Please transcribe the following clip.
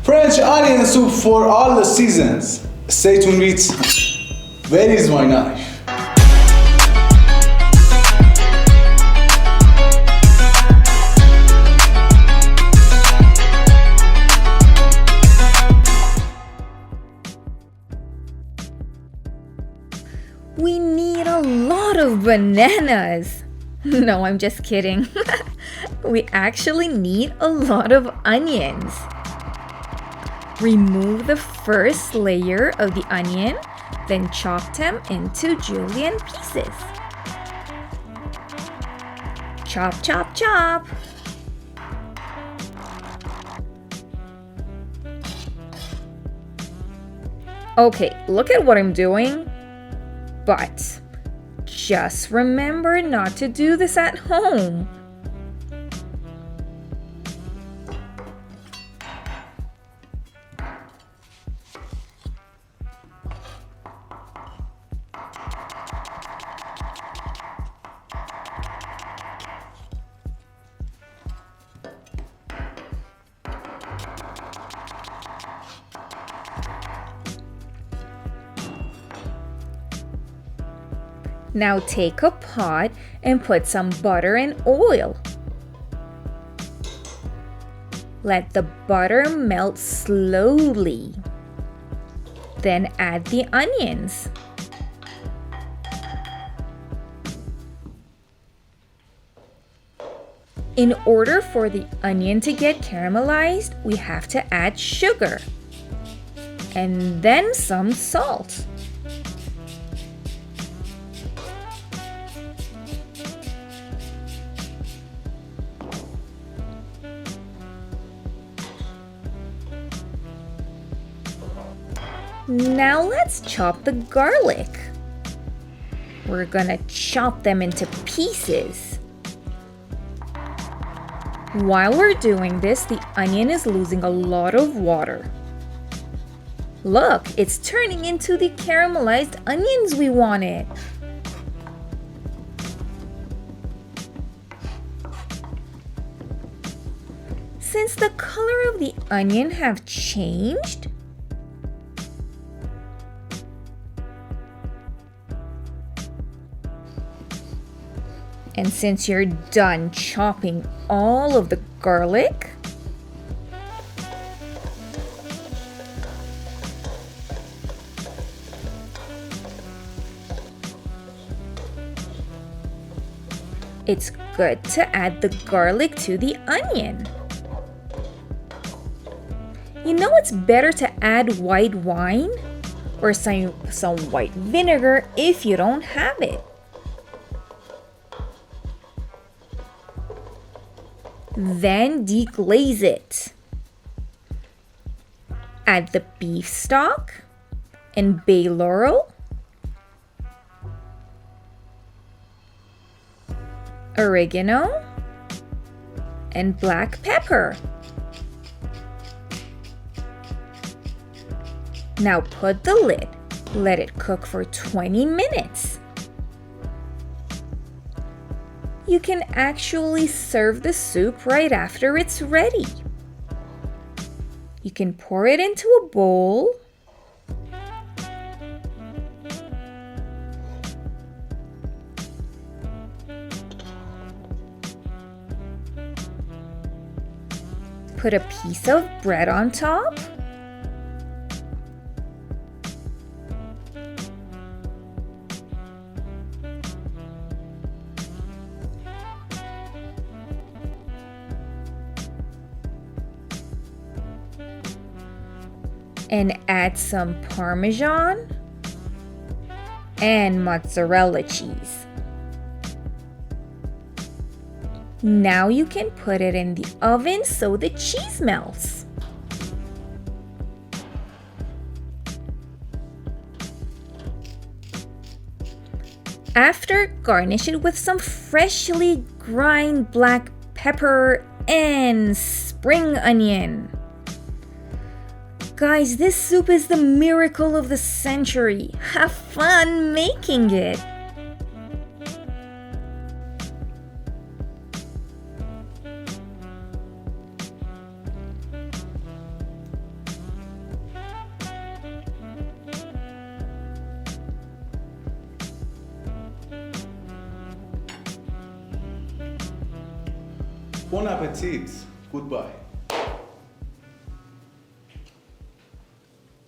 French onion soup for all the seasons. Stay tuned, Reeds. Where is my knife? We need a lot of bananas. No, I'm just kidding. We actually need a lot of onions. Remove the first layer of the onion, then chop them into julienne pieces. Chop, chop, chop. Okay, look at what I'm doing. But just remember not to do this at home. Now take a pot and put some butter and oil. Let the butter melt slowly. Then add the onions. In order for the onion to get caramelized, we have to add sugar and then some salt. Now let's chop the garlic. We're gonna chop them into pieces. While we're doing this, the onion is losing a lot of water. Look, it's turning into the caramelized onions we wanted. Since the color of the onion have changed, and since you're done chopping all of the garlic, it's good to add the garlic to the onion. You know it's better to add white wine or some white vinegar if you don't have it. Then deglaze it. Add the beef stock and bay laurel, oregano, and black pepper. Now put the lid. Let it cook for 20 minutes. You can actually serve the soup right after it's ready. You can pour it into a bowl. Put a piece of bread on top. And add some Parmesan and mozzarella cheese. Now you can put it in the oven so the cheese melts. After, garnish it with some freshly ground black pepper and spring onion. Guys, this soup is the miracle of the century. Have fun making it. Bon appetit. Goodbye.